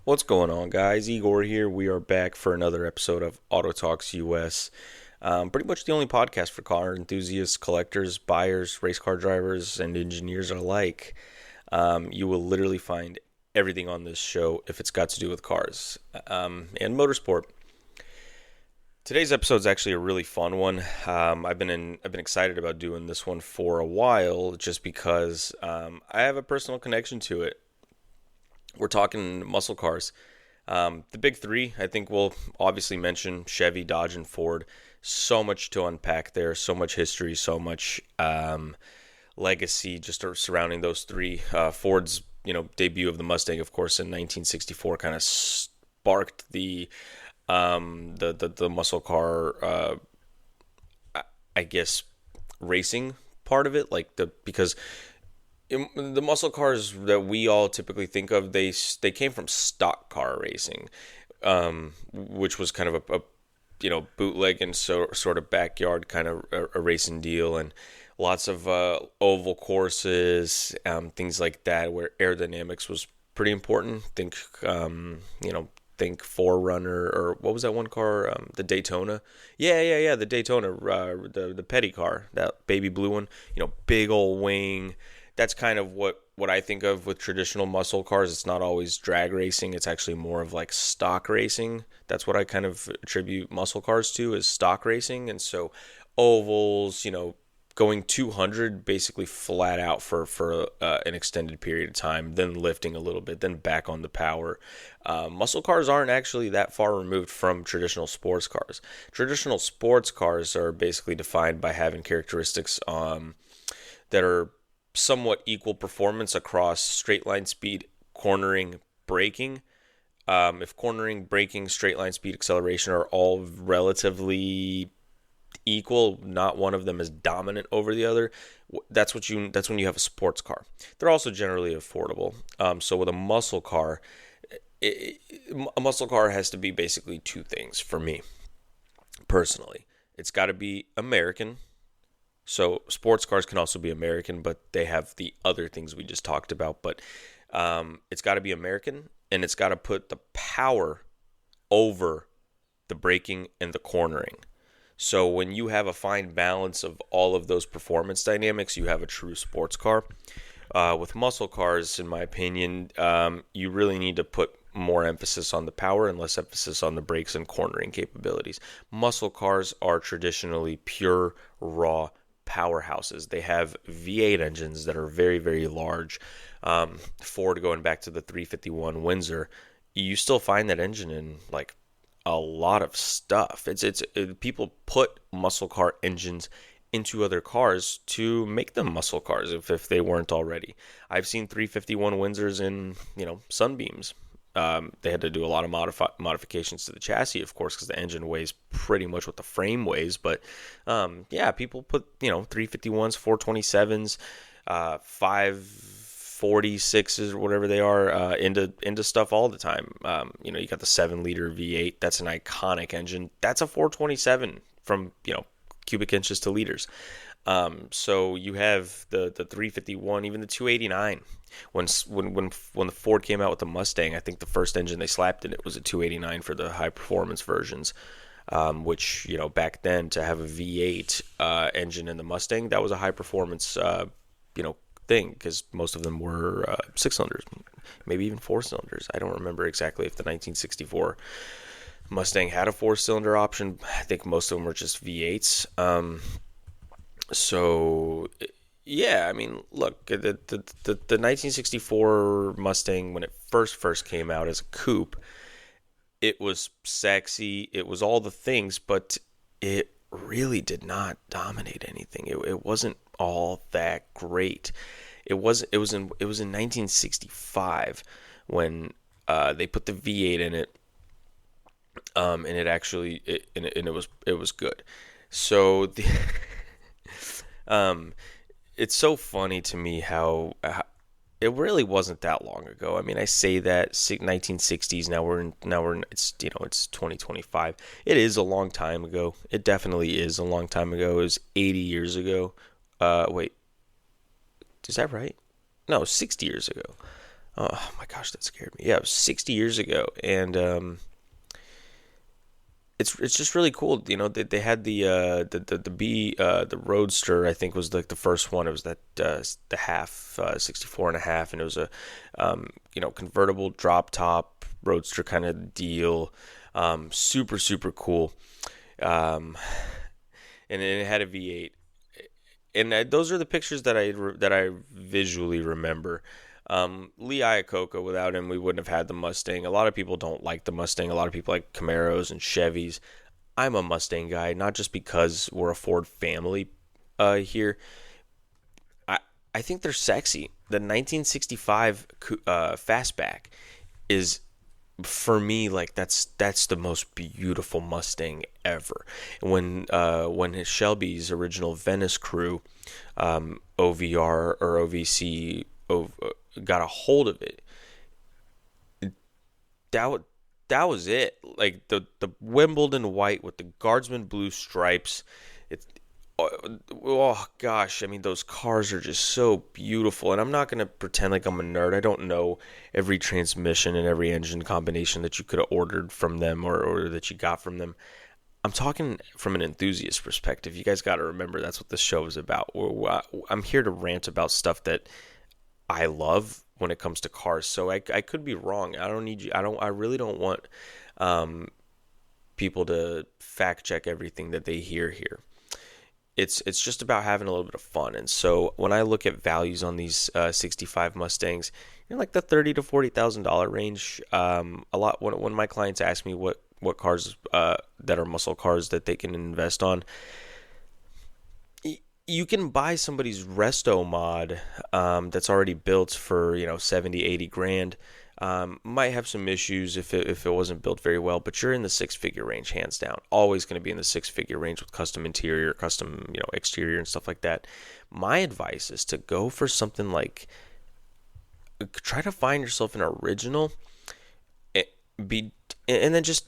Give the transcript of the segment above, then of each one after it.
What's going on, guys? Igor here. We are back for another episode of AutoTalksUS. Pretty much the only podcast for car enthusiasts, collectors, buyers, race car drivers, and engineers alike. You will literally find everything on this show if it's got to do with cars and motorsport. Today's episode is actually a really fun one. I've been excited about doing this one for a while, just because I have a personal connection to it. We're talking muscle cars. The big three, I think we'll obviously mention Chevy, Dodge, and Ford. So much to unpack there, so much history, so much legacy just surrounding those three. Ford's debut of the Mustang, of course, in 1964, kind of sparked the muscle car, I guess, racing part of it, because the muscle cars that we all typically think of, they came from stock car racing, which was kind of a bootleg and sort of backyard kind of a racing deal, and lots of oval courses, things like that, where aerodynamics was pretty important. Think Forerunner, or what was that one car? The Daytona. Yeah. The Daytona, the Petty car, that baby blue one. Big old wing. That's kind of what I think of with traditional muscle cars. It's not always drag racing. It's actually more of like stock racing. That's what I kind of attribute muscle cars to, is stock racing. And so ovals, going 200 basically flat out for an extended period of time, then lifting a little bit, then back on the power. Muscle cars aren't actually that far removed from traditional sports cars. Traditional sports cars are basically defined by having characteristics that are somewhat equal performance across straight line speed, cornering, braking. If cornering, braking, straight line speed, acceleration are all relatively equal, not one of them is dominant over the other, that's when you have a sports car. They're also generally affordable. So with a muscle car, a muscle car has to be basically two things for me personally. It's got to be American. So sports cars can also be American, but they have the other things we just talked about. But it's got to be American, and it's got to put the power over the braking and the cornering. So when you have a fine balance of all of those performance dynamics, you have a true sports car. With muscle cars, in my opinion, you really need to put more emphasis on the power and less emphasis on the brakes and cornering capabilities. Muscle cars are traditionally pure, raw powerhouses. They have V8 engines that are very, very large. Ford, going back to the 351 Windsor, you still find that engine in like a lot of stuff. People put muscle car engines into other cars to make them muscle cars if they weren't already. I've seen 351 Windsors in Sunbeams. They had to do a lot of modifications to the chassis, of course, because the engine weighs pretty much what the frame weighs. But people put 351s, 427s, 546s or whatever they are into stuff all the time. You got the 7-liter V8. That's an iconic engine. That's a 427 from cubic inches to liters. So you have the 351, even the 289. When the Ford came out with the Mustang, I think the first engine they slapped in it was a 289 for the high performance versions. Which back then, to have a V8 engine in the Mustang, that was a high performance thing, because most of them were 6 cylinders, maybe even 4 cylinders. I don't remember exactly if the 1964 Mustang had a 4-cylinder option. I think most of them were just V8s. So yeah, I mean, look, the 1964 Mustang, when it first came out as a coupe, it was sexy, it was all the things, but it really did not dominate anything. It wasn't all that great. It was in 1965 when they put the V8 in it, and it was good. So it's so funny to me how it really wasn't that long ago. I mean, I say that 1960s. It's 2025. It is a long time ago. It definitely is a long time ago. It was 80 years ago. Wait, is that right? No, 60 years ago. Oh my gosh, that scared me. Yeah, it was 60 years ago, and it's just really cool. They had the Roadster. I think was like the first one. It was that the half 64 and a half, and it was a convertible drop top Roadster kind of deal. Super super cool. Um, and it had a V8. And those are the pictures that I visually remember. Lee Iacocca, without him, we wouldn't have had the Mustang. A lot of people don't like the Mustang. A lot of people like Camaros and Chevys. I'm a Mustang guy, not just because we're a Ford family here. I I think they're sexy. The 1965 Fastback is, for me, like that's the most beautiful Mustang ever. When his Shelby's original Venice crew, OVR or OVC, got a hold of it, that that was it. Like the Wimbledon white with the Guardsman blue stripes. It, oh gosh, I mean those cars are just so beautiful. And I'm not gonna pretend like I'm a nerd. I don't know every transmission and every engine combination that you could have ordered from them or that you got from them. I'm talking from an enthusiast perspective. You guys got to remember that's what this show is about. I'm here to rant about stuff that I love when it comes to cars. So I could be wrong. I don't need you. I really don't want people to fact check everything that they hear here. It's just about having a little bit of fun. And so when I look at values on these 65 Mustangs, like the $30,000 to $40,000 range. A lot when my clients ask me what cars that are muscle cars that they can invest on, you can buy somebody's resto mod that's already built for 70, 80 grand. Might have some issues if it wasn't built very well, but you're in the six-figure range, hands down. Always going to be in the six-figure range with custom interior, custom exterior and stuff like that. My advice is to go for something like, try to find yourself an original, and then just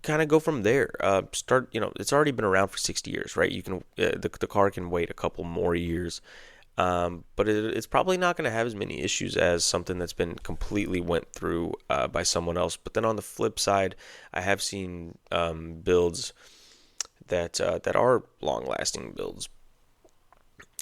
kind of go from there. Start, it's already been around for 60 years, right? You can the car can wait a couple more years, but it's probably not going to have as many issues as something that's been completely went through by someone else. But then on the flip side, I have seen builds that are long-lasting builds.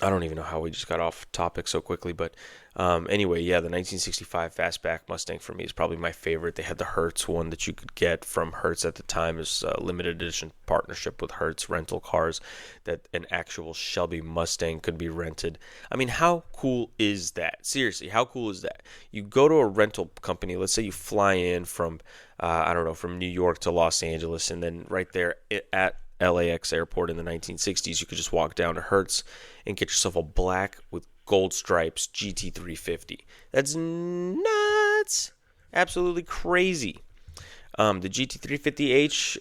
I don't even know how we just got off topic so quickly, but anyway, yeah, the 1965 Fastback Mustang for me is probably my favorite. They had the Hertz one that you could get from Hertz at the time. It was a limited edition partnership with Hertz Rental Cars, that an actual Shelby Mustang could be rented. I mean, how cool is that? Seriously, how cool is that? You go to a rental company, let's say you fly in from, I don't know, from New York to Los Angeles, and then right there at LAX airport in the 1960s, you could just walk down to Hertz and get yourself a black with gold stripes GT350. That's nuts. Absolutely crazy. The GT350H,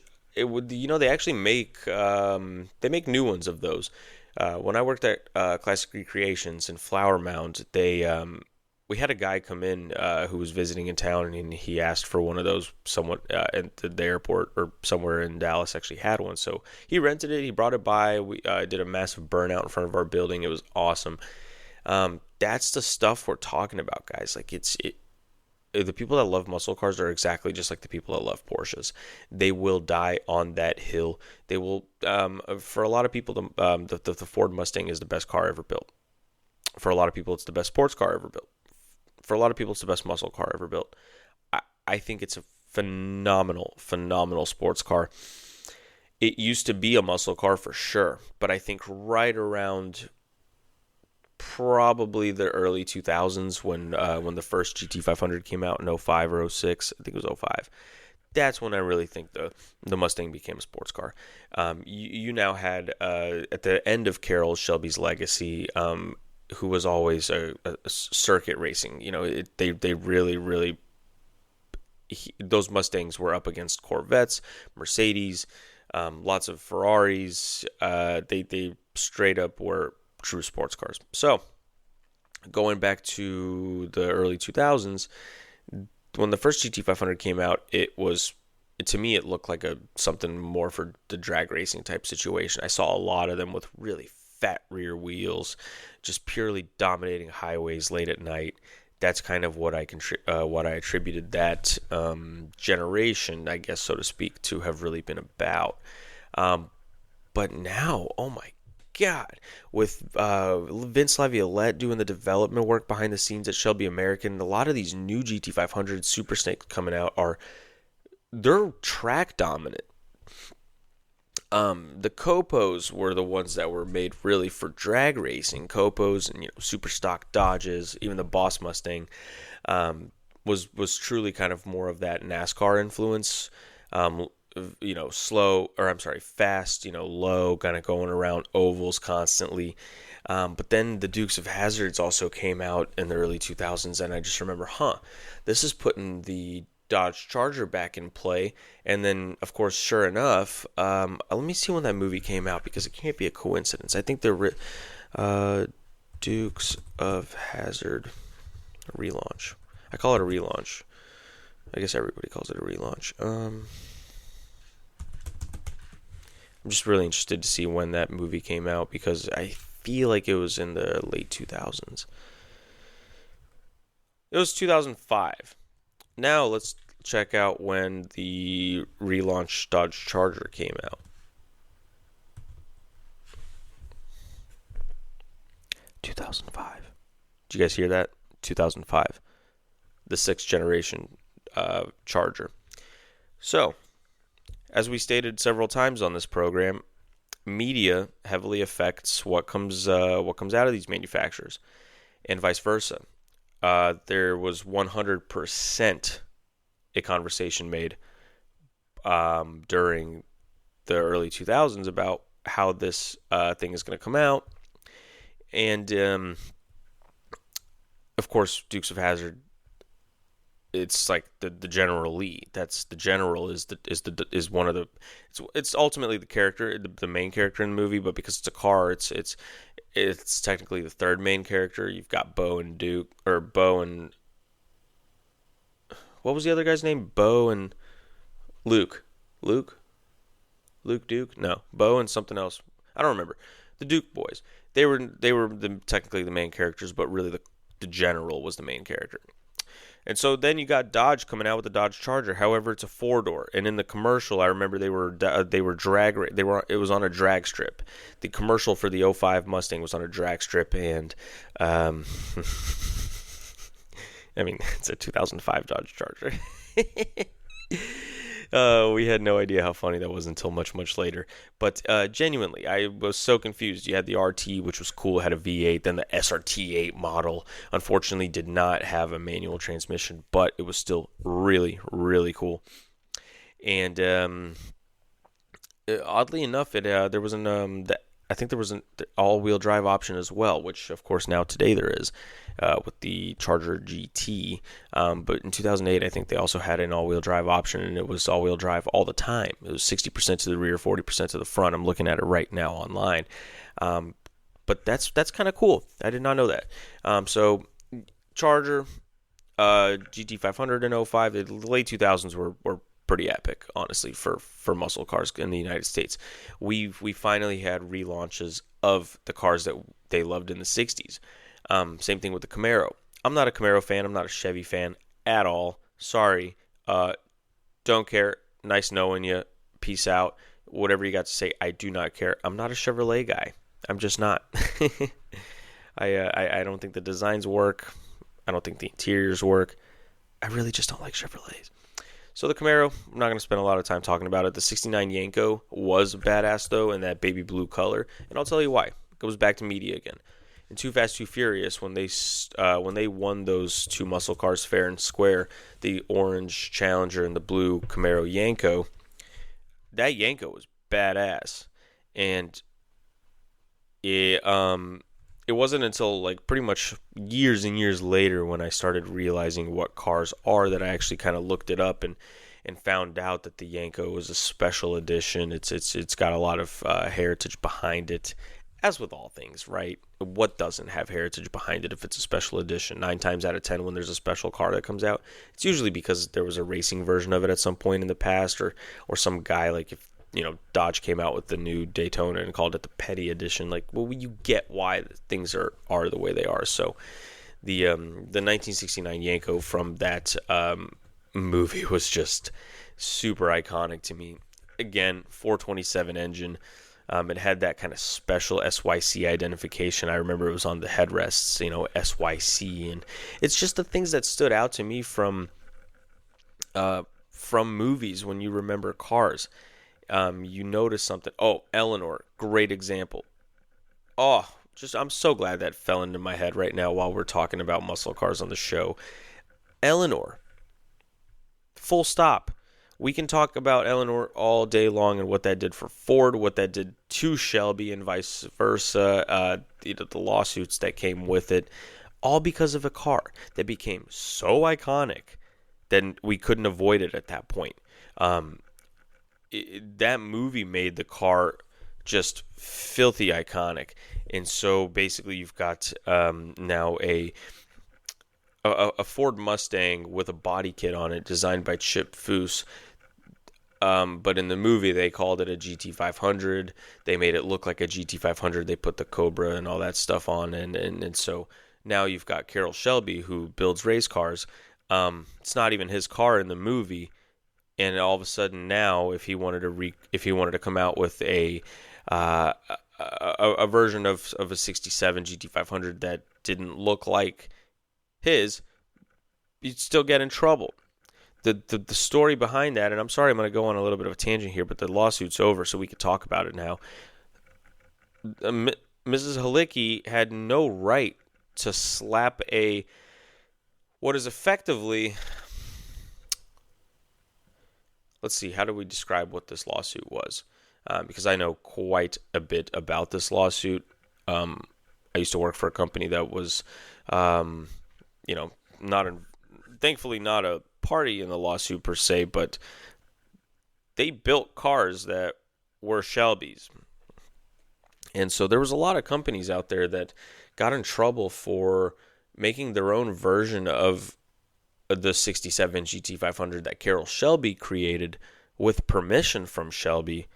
they actually make new ones of those. When I worked at Classic Recreations in Flower Mound, we had a guy come in who was visiting in town, and he asked for one of those. Someone at the airport or somewhere in Dallas actually had one, so he rented it. He brought it by. We did a massive burnout in front of our building. It was awesome. That's the stuff we're talking about, guys. Like the people that love muscle cars are exactly just like the people that love Porsches. They will die on that hill. They will. For a lot of people, the Ford Mustang is the best car ever built. For a lot of people, it's the best sports car ever built. For a lot of people, it's the best muscle car ever built. I think it's a phenomenal, phenomenal sports car. It used to be a muscle car for sure, but I think right around probably the early 2000s when the first GT500 came out in 05 or 06, I think it was 05. That's when I really think the Mustang became a sports car. You now had, at the end of Carroll Shelby's legacy, who was always a circuit racing. They really, those Mustangs were up against Corvettes, Mercedes, lots of Ferraris. They straight up were true sports cars. So going back to the early 2000s, when the first GT500 came out, to me it looked like something more for the drag racing type situation. I saw a lot of them with really fat rear wheels, just purely dominating highways late at night. that's kind of what I attributed that generation, I guess, so to speak, to have really been about. But now, oh my God, with Vince Laviolette doing the development work behind the scenes at Shelby American, a lot of these new GT500 Super Snakes coming out they're track dominant. The Copos were the ones that were made really for drag racing. Copos and super stock Dodges, even the Boss Mustang, was truly kind of more of that NASCAR influence. Fast, low, kind of going around ovals constantly. But then the Dukes of Hazzards also came out in the early 2000s, and I just remember, this is putting the Dodge Charger back in play. And then, of course, sure enough, let me see when that movie came out, because it can't be a coincidence. I think the Dukes of Hazzard relaunch. I call it a relaunch. I guess everybody calls it a relaunch. I'm just really interested to see when that movie came out, because I feel like it was in the late 2000s. It was 2005. Now let's check out when the relaunched Dodge Charger came out. 2005. Did you guys hear that? 2005. The 6th generation Charger. So, as we stated several times on this program, media heavily affects what comes out of these manufacturers, and vice versa. There was 100% a conversation made during the early 2000s about how this thing is going to come out, and of course, Dukes of Hazzard. It's like the General Lee. That's the General is one of the. It's ultimately the character, the main character in the movie, but because it's a car, it's technically the third main character. You've got Bo and what was the other guy's name? Bo and Luke. Luke Duke? No, Bo and something else. I don't remember. The Duke boys. They were technically the main characters, but really the General was the main character. And so then you got Dodge coming out with the Dodge Charger. However, it's a 4-door, and in the commercial, I remember it was on a drag strip. The commercial for the 05 Mustang was on a drag strip, and I mean, it's a 2005 Dodge Charger. We had no idea how funny that was until much, much later. But genuinely, I was so confused. You had the RT, which was cool, it had a V8. Then the SRT8 model, unfortunately, did not have a manual transmission, but it was still really, really cool. And oddly enough, there was an all-wheel drive option as well, which, of course, now today there is. With the Charger GT, but in 2008 I think they also had an all-wheel drive option, and it was all-wheel drive all the time. It was 60% to the rear, 40% to the front. I'm looking at it right now online, but that's kind of cool. I did not know that. So Charger, GT500 in 05, the late 2000s were pretty epic, honestly, for muscle cars in the United States. We finally had relaunches of the cars that they loved in the 60s. Same thing with the Camaro. I'm not a Camaro fan. I'm not a Chevy fan at all. Sorry. Don't care. Nice knowing you. Peace out. Whatever you got to say, I do not care. I'm not a Chevrolet guy. I'm just not. I don't think the designs work. I don't think the interiors work. I really just don't like Chevrolets. So the Camaro, I'm not going to spend a lot of time talking about it. The 69 Yenko was badass, though, in that baby blue color. And I'll tell you why. It goes back to media again. In Too Fast, Too Furious, when they won those two muscle cars fair and square, the orange Challenger and the blue Camaro Yenko, that Yenko was badass. And it wasn't until like pretty much years and years later when I started realizing what cars are that I actually kind of looked it up and found out that the Yenko was a special edition. It's got a lot of heritage behind it. As with all things, right? What doesn't have heritage behind it if it's a special edition? 9 times out of 10 when there's a special car that comes out, it's usually because there was a racing version of it at some point in the past, or some guy, like if Dodge came out with the new Daytona and called it the Petty Edition. Like, well, you get why things are the way they are. So the 1969 Yanko from that movie was just super iconic to me. Again, 427 engine. It had that kind of special SYC identification. I remember it was on the headrests, SYC, and it's just the things that stood out to me from movies when you remember cars. You notice something. Oh, Eleanor, great example. Oh, I'm so glad that fell into my head right now while we're talking about muscle cars on the show. Eleanor, full stop. We can talk about Eleanor all day long and what that did for Ford, what that did to Shelby, and vice versa. The lawsuits that came with it, all because of a car that became so iconic that we couldn't avoid it at that point. That movie made the car just filthy iconic, and so basically you've got now a Ford Mustang with a body kit on it designed by Chip Foose. But in the movie, they called it a GT500. They made it look like a GT500. They put the Cobra and all that stuff on. And so now you've got Carroll Shelby, who builds race cars. It's not even his car in the movie. And all of a sudden now, if he wanted to come out with a version of a 67 GT500 that didn't look like his, you'd still get in trouble. The story behind that, and I'm sorry I'm going to go on a little bit of a tangent here, but the lawsuit's over, so we can talk about it now. Mrs. Halicki had no right to slap what is effectively, let's see, how do we describe what this lawsuit was? Because I know quite a bit about this lawsuit. I used to work for a company that was, thankfully not a party in the lawsuit per se, but they built cars that were Shelby's. And so there was a lot of companies out there that got in trouble for making their own version of the 67 GT500 that Carroll Shelby created with permission from Shelby.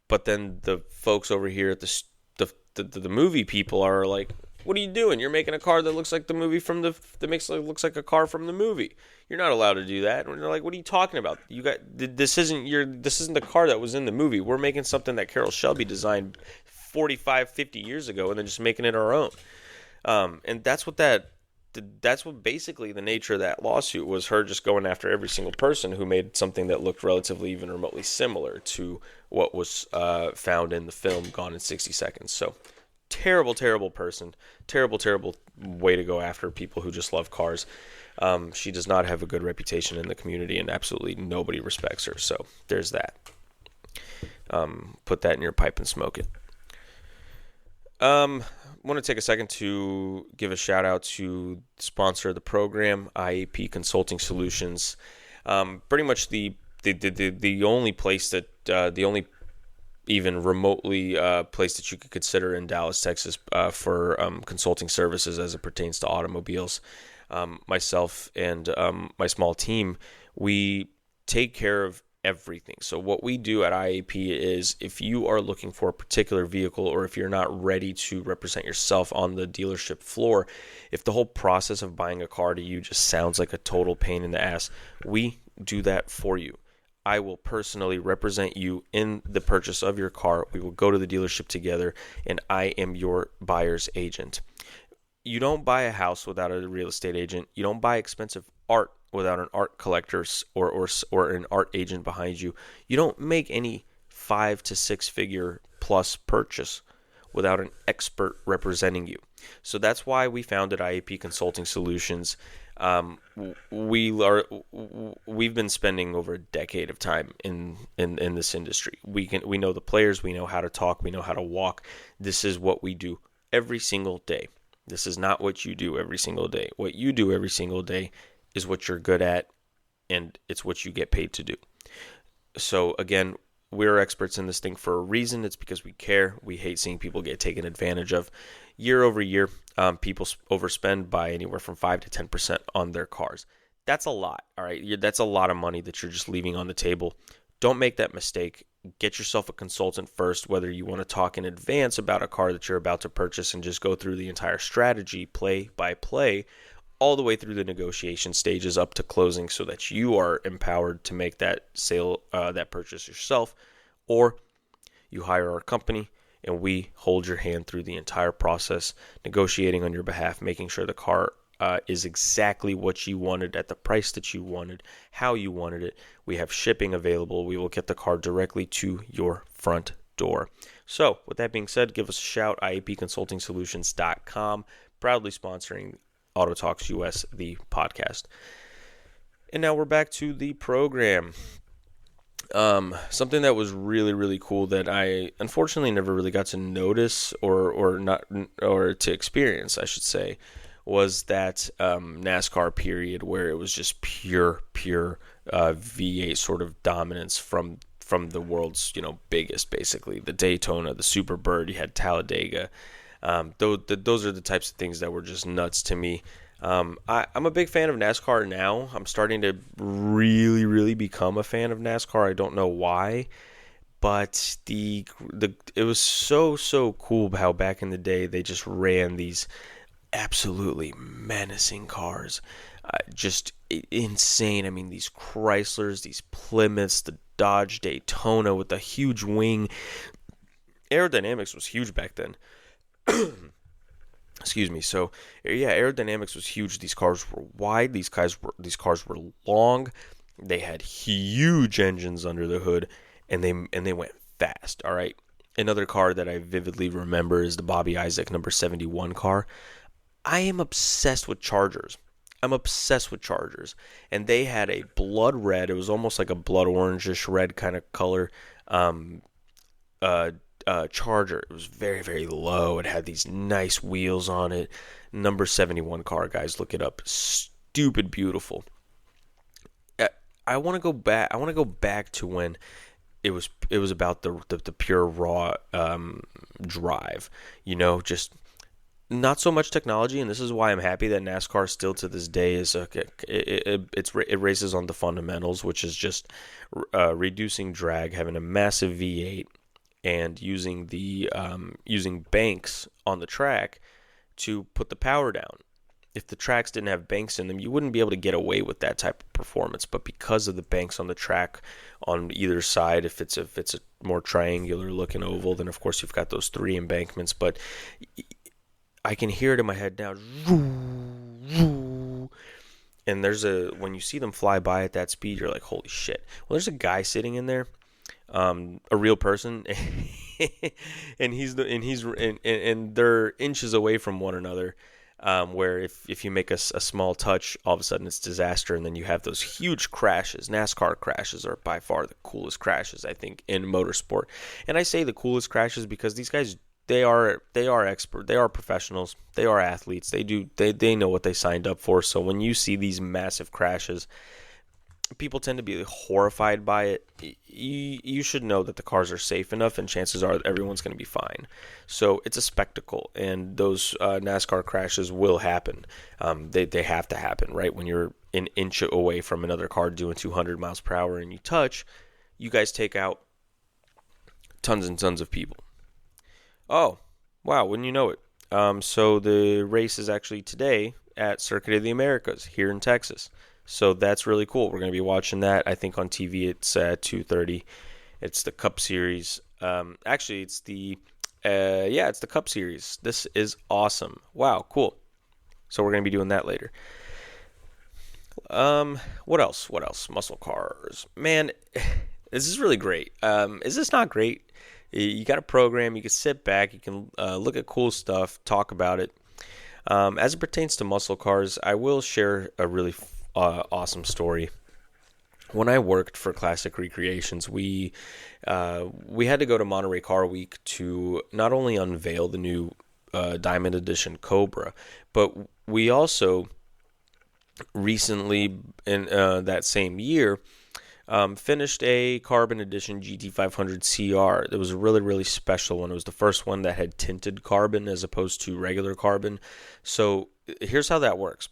But then the folks over here at the movie people are like, what are you doing? You're making a car that looks like the movie looks like a car from the movie. You're not allowed to do that. And they're like, what are you talking about? This isn't the car that was in the movie. We're making something that Carroll Shelby designed 45, 50 years ago, and then just making it our own. And that's what basically the nature of that lawsuit was, her just going after every single person who made something that looked relatively even remotely similar to what was found in the film Gone in 60 Seconds. So terrible, terrible person. Terrible, terrible way to go after people who just love cars. She does not have a good reputation in the community, and absolutely nobody respects her. So there's that. Put that in your pipe and smoke it. I want to take a second to give a shout out to the sponsor of the program, IAP Consulting Solutions. Pretty much the only place that the only even remotely place that you could consider in Dallas, Texas, for consulting services as it pertains to automobiles. Myself and my small team, we take care of everything. So what we do at IAP is, if you are looking for a particular vehicle, or if you're not ready to represent yourself on the dealership floor, if the whole process of buying a car to you just sounds like a total pain in the ass, we do that for you. I will personally represent you in the purchase of your car. We will go to the dealership together, and I am your buyer's agent. You don't buy a house without a real estate agent. You don't buy expensive art without an art collector or an art agent behind you. You don't make any 5 to 6 figure plus purchase without an expert representing you. So that's why we founded IAP Consulting Solutions. We've been spending over a decade of time in this industry. We know the players, we know how to talk, we know how to walk. This is what we do every single day. This is not what you do every single day. What you do every single day is what you're good at, and it's what you get paid to do. So again, we're experts in this thing for a reason. It's because we care. We hate seeing people get taken advantage of. Year over year, people overspend by anywhere from 5 to 10% on their cars. That's a lot, all right? That's a lot of money that you're just leaving on the table. don't make that mistake. Get yourself a consultant first, whether you want to talk in advance about a car that you're about to purchase and just go through the entire strategy play by play, all the way through the negotiation stages up to closing, so that you are empowered to make that sale, that purchase yourself, or you hire our company and we hold your hand through the entire process, negotiating on your behalf, making sure the car is exactly what you wanted at the price that you wanted, how you wanted it. We have shipping available. We will get the car directly to your front door. So with that being said, give us a shout, iapconsultingsolutions.com, proudly sponsoring AutoTalksUS, the podcast. And now we're back to the program. Something that was really, really cool that I unfortunately never really got to notice or to experience, I should say, was that NASCAR period where it was just pure V8 sort of dominance from the world's biggest, basically the Daytona, the Superbird. You had Talladega. Those are the types of things that were just nuts to me. I'm a big fan of NASCAR now. I'm starting to really, really become a fan of NASCAR. I don't know why, but it was so cool how back in the day they just ran these absolutely menacing cars, just insane. I mean, these Chryslers, these Plymouths, the Dodge Daytona with the huge wing. Aerodynamics was huge back then. Excuse me. So, yeah, aerodynamics was huge. These cars were wide. These cars were long. They had huge engines under the hood, and they went fast. All right. Another car that I vividly remember is the Bobby Isaac number 71 car. I am obsessed with Chargers. And they had a blood red. It was almost like a blood orangish red kind of color. Charger. It was very, very low. It had these nice wheels on it. Number 71 car, guys, look it up. Stupid beautiful. I want to go back to when it was about the pure raw drive. Just not so much technology, and this is why I'm happy that NASCAR still to this day is it races on the fundamentals, which is just reducing drag, having a massive V8, and using banks on the track to put the power down. If the tracks didn't have banks in them, you wouldn't be able to get away with that type of performance. But because of the banks on the track on either side, if it's a more triangular looking oval, then of course you've got those 3 embankments. But I can hear it in my head now. And when you see them fly by at that speed, you're like, holy shit. Well, there's a guy sitting in there. A real person, and they're inches away from one another. Where if you make a small touch, all of a sudden it's disaster, and then you have those huge crashes. NASCAR crashes are by far the coolest crashes, I think, in motorsport. And I say the coolest crashes because these guys, they are expert, they are professionals, they are athletes. They know what they signed up for. So when you see these massive crashes, people tend to be horrified by it. You should know that the cars are safe enough, and chances are that everyone's going to be fine. So it's a spectacle, and those NASCAR crashes will happen. They have to happen, right? When you're an inch away from another car doing 200 miles per hour and you touch, you guys take out tons and tons of people. Oh, wow, wouldn't you know it? So the race is actually today at Circuit of the Americas here in Texas. So that's really cool. We're going to be watching that. I think on TV it's at 2:30. It's the Cup Series. Actually, it's the Cup Series. This is awesome. Wow, cool. So we're going to be doing that later. What else? Muscle cars. Man, this is really great. Is this not great? You got a program. You can sit back. You can look at cool stuff, talk about it. As it pertains to muscle cars, I will share a really awesome story. When I worked for Classic Recreations, we had to go to Monterey Car Week to not only unveil the new Diamond Edition Cobra, but we also recently in that same year finished a Carbon Edition GT500 CR. It was a really, really special one. It was the first one that had tinted carbon as opposed to regular carbon. So here's how that works.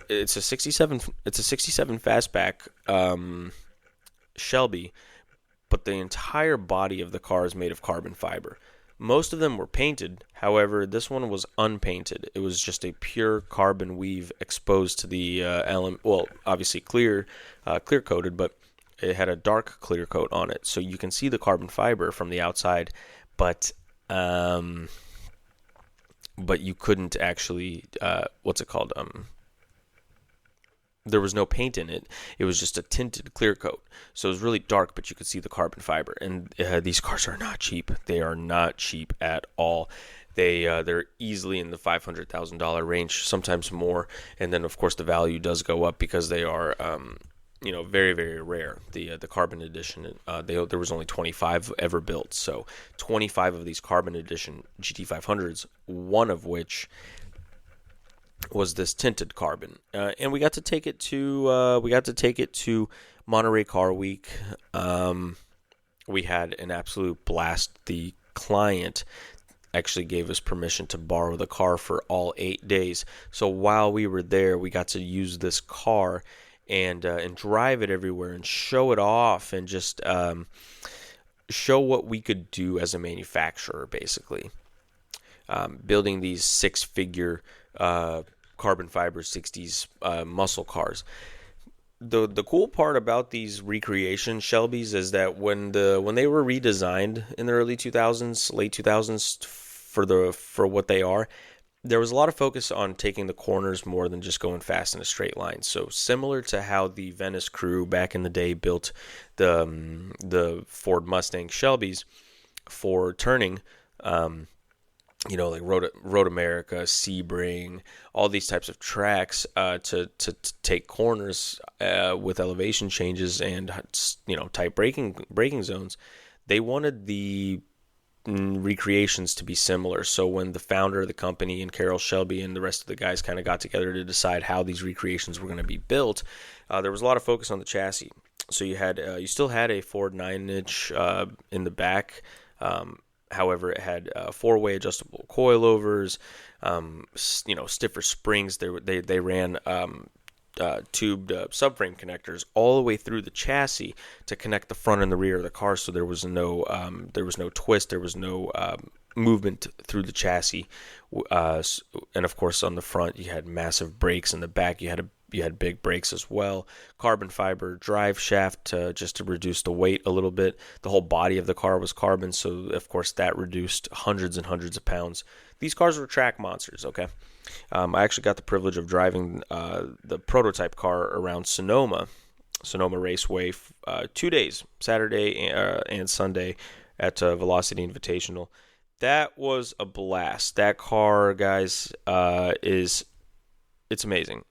It's a 67 fastback Shelby, but the entire body of the car is made of carbon fiber. Most of them were painted. However, this one was unpainted. It was just a pure carbon weave exposed to the element. Well, obviously clear coated, but it had a dark clear coat on it, so you can see the carbon fiber from the outside, but you couldn't actually what's it called? There was no paint in it. It was just a tinted clear coat. So it was really dark, but you could see the carbon fiber. And these cars are not cheap. They are not cheap at all. They're easily in the $500,000 range, sometimes more. And then, of course, the value does go up because they are, very, very rare. The carbon edition, there was only 25 ever built. So 25 of these carbon edition GT500s, one of which was this tinted carbon, and we got to take it to Monterey Car Week. We had an absolute blast. The client actually gave us permission to borrow the car for all 8 days. So while we were there, we got to use this car and drive it everywhere and show it off and just show what we could do as a manufacturer, basically. Building these six-figure carbon fiber 60s muscle cars. The cool part about these recreation Shelbys is that when they were redesigned in the early 2000s, late 2000s for what they are, there was a lot of focus on taking the corners more than just going fast in a straight line. So similar to how the Venice crew back in the day built the Ford Mustang Shelbys for turning, like Road America, Sebring, all these types of tracks to take corners with elevation changes and tight braking zones. They wanted the recreations to be similar. So when the founder of the company and Carroll Shelby and the rest of the guys kind of got together to decide how these recreations were going to be built, there was a lot of focus on the chassis. So you still had a Ford 9-inch in the back. However, it had 4-way adjustable coilovers, stiffer springs. They ran tubed subframe connectors all the way through the chassis to connect the front and the rear of the car. So there was no twist, there was no movement through the chassis. And of course, on the front, you had massive brakes. In the back, you had big brakes as well. Carbon fiber drive shaft just to reduce the weight a little bit. The whole body of the car was carbon, so of course that reduced hundreds and hundreds of pounds. These cars were track monsters, okay? I actually got the privilege of driving the prototype car around Sonoma Raceway 2 days, Saturday and Sunday at Velocity Invitational. That was a blast. That car, guys, it's amazing.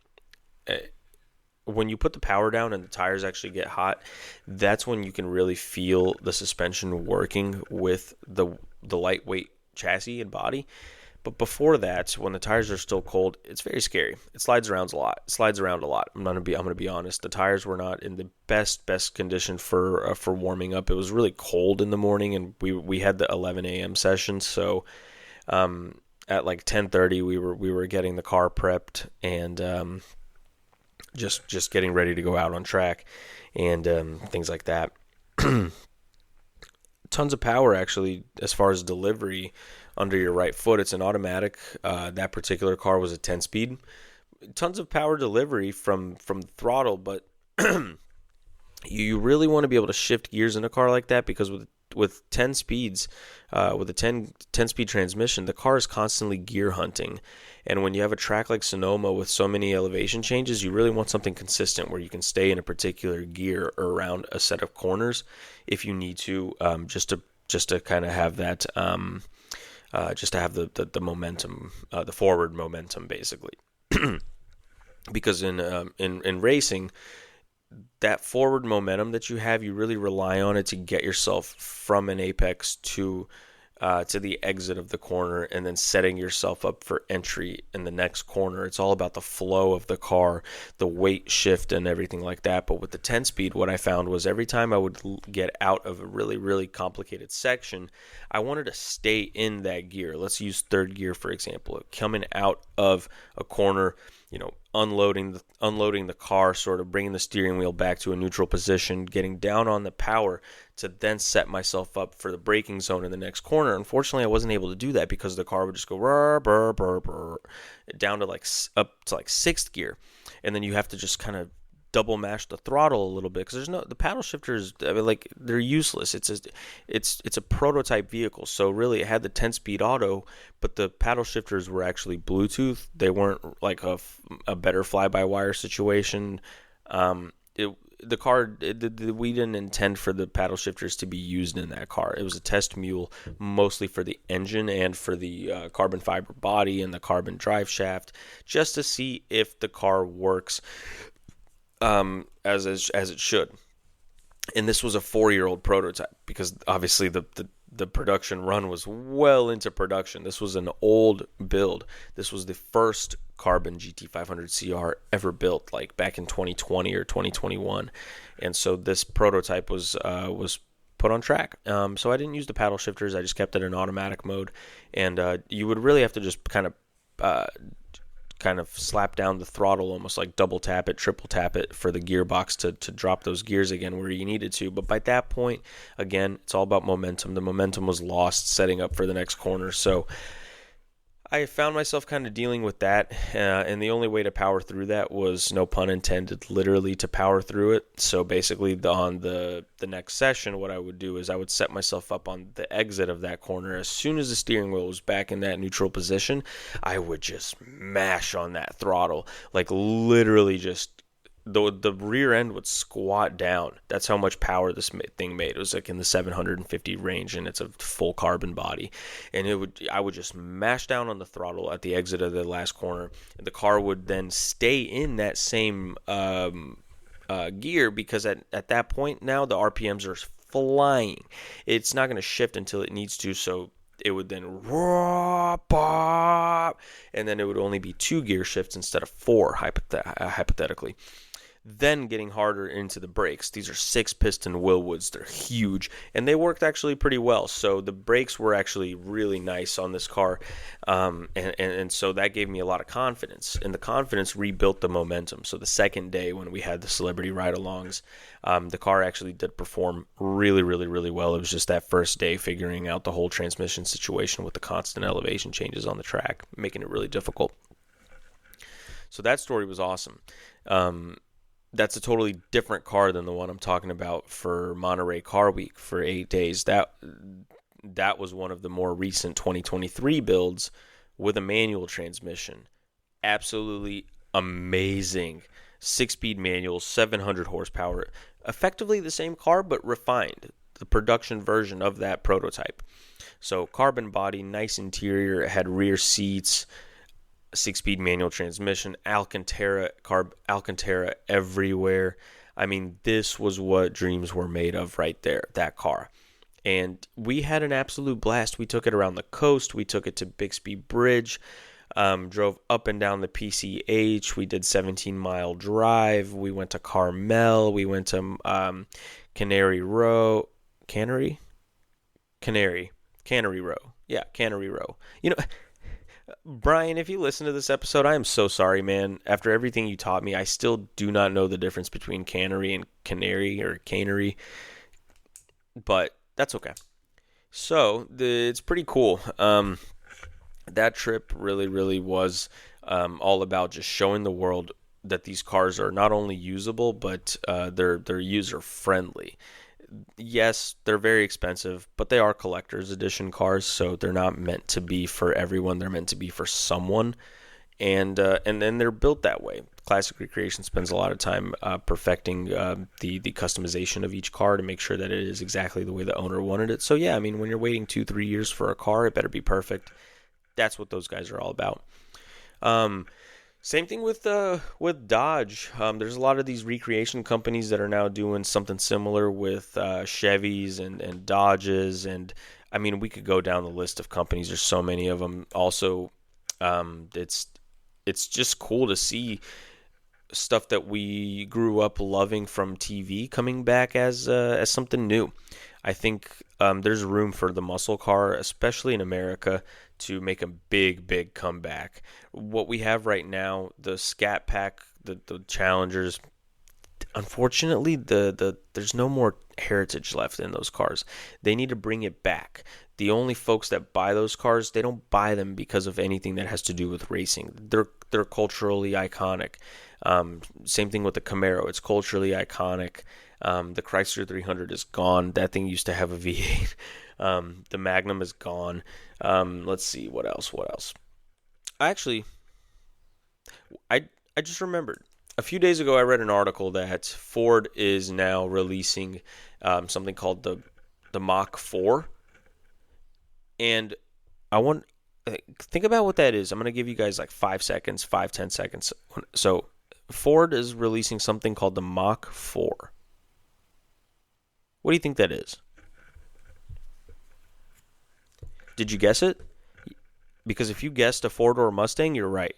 When you put the power down and the tires actually get hot, that's when you can really feel the suspension working with the lightweight chassis and body. But before that, when the tires are still cold, it's very scary. It slides around a lot. I'm gonna be honest. The tires were not in the best condition for warming up. It was really cold in the morning, and we had the 11 a.m. session. So at like 10:30, we were getting the car prepped and just getting ready to go out on track and things like that. Tons of power, actually, as far as delivery under your right foot. It's an automatic. That particular car was a 10-speed. Tons of power delivery from throttle, but you really want to be able to shift gears in a car like that, because with 10 speeds, with a 10-speed transmission, the car is constantly gear hunting. And when you have a track like Sonoma with so many elevation changes, you really want something consistent where you can stay in a particular gear or around a set of corners if you need to, just to kind of have that, just to have the momentum, the forward momentum, basically. Because in racing, that forward momentum that you have, you really rely on it to get yourself from an apex to the exit of the corner, and then setting yourself up for entry in the next corner. It's all about the flow of the car, the weight shift, and everything like that. But with the 10-speed, what I found was every time I would get out of a really, really complicated section, I wanted to stay in that gear. Let's use third gear, for example. Coming out of a corner, unloading the car, sort of bringing the steering wheel back to a neutral position, getting down on the power to then set myself up for the braking zone in the next corner. Unfortunately, I wasn't able to do that because the car would just go rrr, brr, brr, brr, down to up to like sixth gear, and then you have to just kind of double mash the throttle a little bit because the paddle shifters, I mean, like, they're useless. It's a prototype vehicle, so really it had the 10-speed auto, but the paddle shifters were actually Bluetooth. They weren't like a better fly-by-wire situation. We didn't intend for the paddle shifters to be used in that car. It was a test mule mostly for the engine and for the carbon fiber body and the carbon drive shaft, just to see if the car works as it should. And this was a 4-year-old prototype because obviously the production run was well into production. This was an old build. This was the first carbon GT500 CR ever built, like back in 2020 or 2021. And so this prototype was put on track. So I didn't use the paddle shifters. I just kept it in automatic mode. And you would really have to just kind of slap down the throttle, almost like double tap it, triple tap it for the gearbox to drop those gears again where you needed to. But by that point, again, it's all about momentum. The momentum was lost setting up for the next corner. So I found myself kind of dealing with that, and the only way to power through that was, no pun intended, literally to power through it. So basically, on the next session, what I would do is I would set myself up on the exit of that corner. As soon as the steering wheel was back in that neutral position, I would just mash on that throttle, like literally just the rear end would squat down. That's how much power this thing made. It was like in the 750 range, and it's a full carbon body. And I would just mash down on the throttle at the exit of the last corner. The car would then stay in that same gear because at that point now the RPMs are flying. It's not going to shift until it needs to, so it would then and then it would only be 2 gear shifts instead of 4 hypothetically. Then getting harder into the brakes. These are 6-piston Willwoods. They're huge, and they worked actually pretty well. So the brakes were actually really nice on this car, and so that gave me a lot of confidence. And the confidence rebuilt the momentum. So the second day when we had the celebrity ride-alongs, the car actually did perform really, really, really well. It was just that first day figuring out the whole transmission situation with the constant elevation changes on the track, making it really difficult. So that story was awesome. That's a totally different car than the one I'm talking about for Monterey Car Week for 8 days. That was one of the more recent 2023 builds with a manual transmission. Absolutely amazing. 6-speed manual, 700 horsepower. Effectively the same car, but refined. The production version of that prototype. So carbon body, nice interior. It had rear seats. 6-speed manual transmission, Alcantara everywhere. I mean, this was what dreams were made of right there, that car. And we had an absolute blast. We took it around the coast. We took it to Bixby Bridge, drove up and down the PCH. We did 17-mile drive. We went to Carmel. We went to Canary Row. Canary Row. Yeah, Canary Row. Brian, if you listen to this episode, I am so sorry, man. After everything you taught me, I still do not know the difference between cannery and canary or cannery, but that's okay. So it's pretty cool. That trip really, really was all about just showing the world that these cars are not only usable, but they're user friendly. Yes, they're very expensive, but they are collector's edition cars, so they're not meant to be for everyone. They're meant to be for someone, and then they're built that way. Classic Recreation spends a lot of time perfecting the customization of each car to make sure that it is exactly the way the owner wanted it. So yeah, I mean, when you're waiting 2-3 years for a car, it better be perfect. That's what those guys are all about. Same thing with Dodge. There's a lot of these recreation companies that are now doing something similar with Chevys and Dodges, and I mean, we could go down the list of companies. There's so many of them. Also, it's just cool to see stuff that we grew up loving from TV coming back as something new. I think there's room for the muscle car, especially in America, to make a big comeback. What we have right now, the Scat Pack, the Challengers, unfortunately, there's no more heritage left in those cars. They need to bring it back. The only folks that buy those cars, they don't buy them because of anything that has to do with racing. They're culturally iconic. Same thing with the Camaro. It's culturally iconic. The Chrysler 300 is gone. That thing used to have a V8. The Magnum is gone. Let's see, what else? Actually, I just remembered. A few days ago, I read an article that Ford is now releasing something called the Mach 4. And think about what that is. I'm going to give you guys like 10 seconds. So Ford is releasing something called the Mach 4. What do you think that is? Did you guess it? Because if you guessed a four-door Mustang, you're right.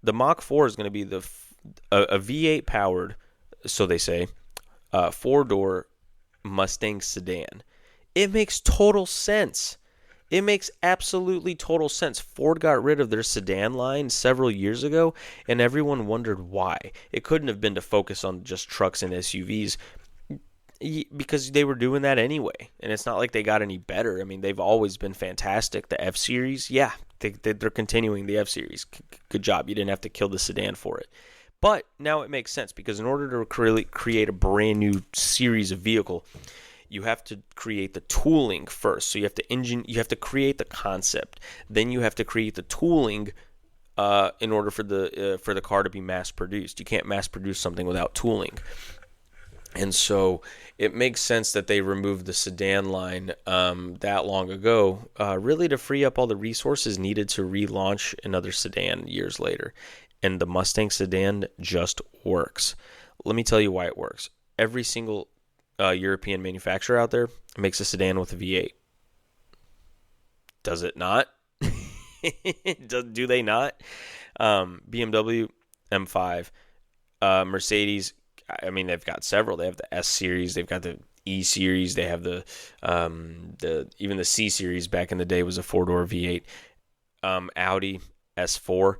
The Mach 4 is going to be a V8 powered, so they say, four-door Mustang sedan. It makes total sense. It makes absolutely total sense. Ford got rid of their sedan line several years ago, and everyone wondered why. It couldn't have been to focus on just trucks and SUVs, because they were doing that anyway. And it's not like they got any better. I mean, they've always been fantastic. The F-Series, yeah, they're continuing the F-Series. Good job. You didn't have to kill the sedan for it. But now it makes sense, because in order to create a brand new series of vehicle, you have to create the tooling first. So you have to create the concept. Then you have to create the tooling in order for the car to be mass produced. You can't mass produce something without tooling. And so it makes sense that they removed the sedan line that long ago, really to free up all the resources needed to relaunch another sedan years later. And the Mustang sedan just works. Let me tell you why it works. Every single European manufacturer out there makes a sedan with a V8. Does it not? Do they not? BMW, M5, Mercedes. I mean, they've got several. They have the S series. They've got the E series. They have the even the C series back in the day was a four-door V8. Audi S4.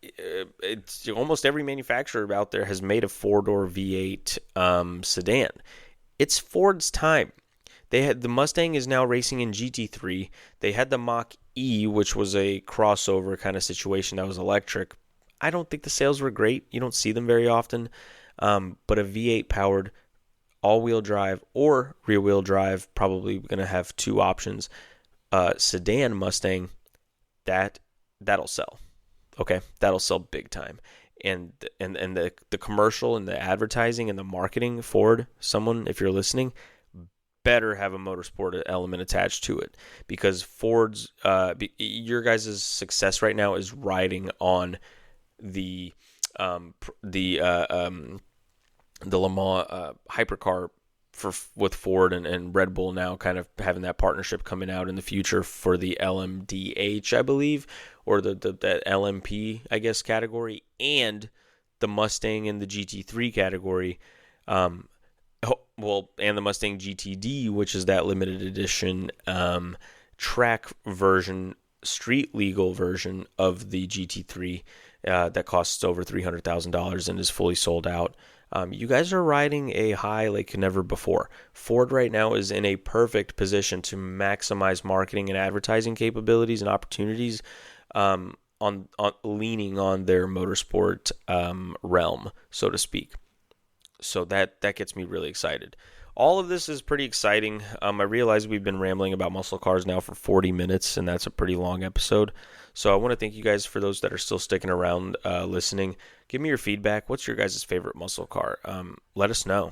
It's almost every manufacturer out there has made a four-door V8 sedan. It's Ford's time. The Mustang is now racing in GT3. They had the Mach E, which was a crossover kind of situation that was electric. I don't think the sales were great. You don't see them very often. But a V8 powered all-wheel drive or rear-wheel drive, probably going to have two options. Sedan Mustang, that'll sell. Okay, that'll sell big time. And the commercial and the advertising and the marketing, Ford, someone, if you're listening, better have a motorsport element attached to it, because Ford's your guys' success right now is riding on the Le Mans hypercar with Ford and Red Bull now kind of having that partnership coming out in the future for the LMDH, I believe, or the LMP, I guess, category, and the Mustang in the GT3 category, and the Mustang GTD, which is that limited edition track version, street legal version of the GT3 that costs over $300,000 and is fully sold out. You guys are riding a high like never before. Ford right now is in a perfect position to maximize marketing and advertising capabilities and opportunities on leaning on their motorsport realm, so to speak. So that gets me really excited. All of this is pretty exciting. I realize we've been rambling about muscle cars now for 40 minutes, and that's a pretty long episode. So I want to thank you guys for those that are still sticking around listening. Give me your feedback. What's your guys' favorite muscle car? Let us know.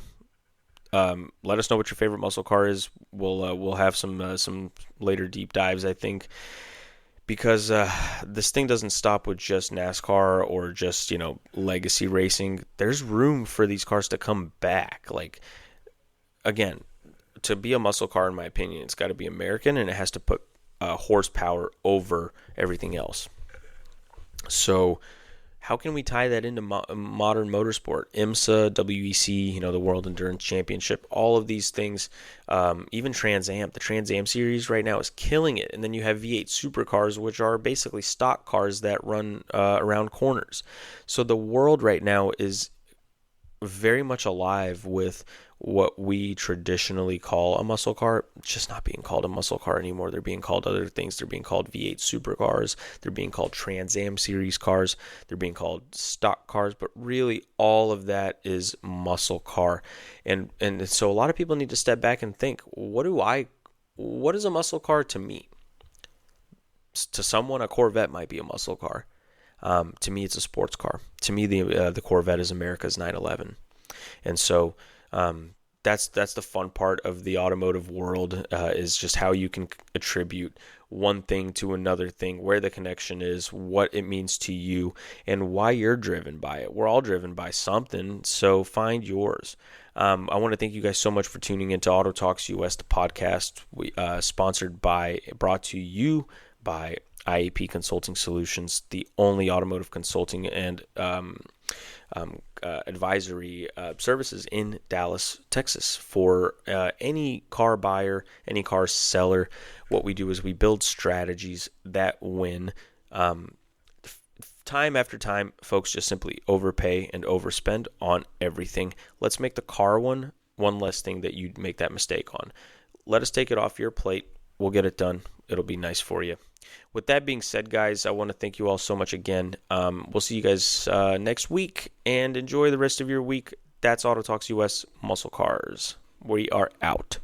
Let us know what your favorite muscle car is. We'll have some later deep dives, I think, because this thing doesn't stop with just NASCAR or just legacy racing. There's room for these cars to come back. Like, again, to be a muscle car, in my opinion, it's got to be American, and it has to put horsepower over everything else. So How can we tie that into modern motorsport? IMSA, WEC, the World Endurance Championship, all of these things, even Trans Am. The Trans Am series right now is killing it. And then you have V8 supercars, which are basically stock cars that run around corners. So the world right now is very much alive with what we traditionally call a muscle car. It's just not being called a muscle car anymore. They're being called other things. They're being called V8 supercars. They're being called Trans Am series cars. They're being called stock cars. But really, all of that is muscle car. And so a lot of people need to step back and think, what is a muscle car to me? To someone, a Corvette might be a muscle car. To me, it's a sports car. To me, the Corvette is America's 911. And so that's the fun part of the automotive world, is just how you can attribute one thing to another thing, where the connection is, what it means to you, and why you're driven by it. We're all driven by something, so find yours. I want to thank you guys so much for tuning into Auto Talks US, the podcast, brought to you by IAP Consulting Solutions, the only automotive consulting and advisory services in Dallas, Texas, for any car buyer, any car seller. What we do is we build strategies that win. Time after time, folks just simply overpay and overspend on everything. Let's make the car one less thing that you make that mistake on. Let us take it off your plate. We'll get it done. It'll be nice for you. With that being said, guys, I want to thank you all so much again. We'll see you guys next week, and enjoy the rest of your week. That's Auto Talks US Muscle Cars. We are out.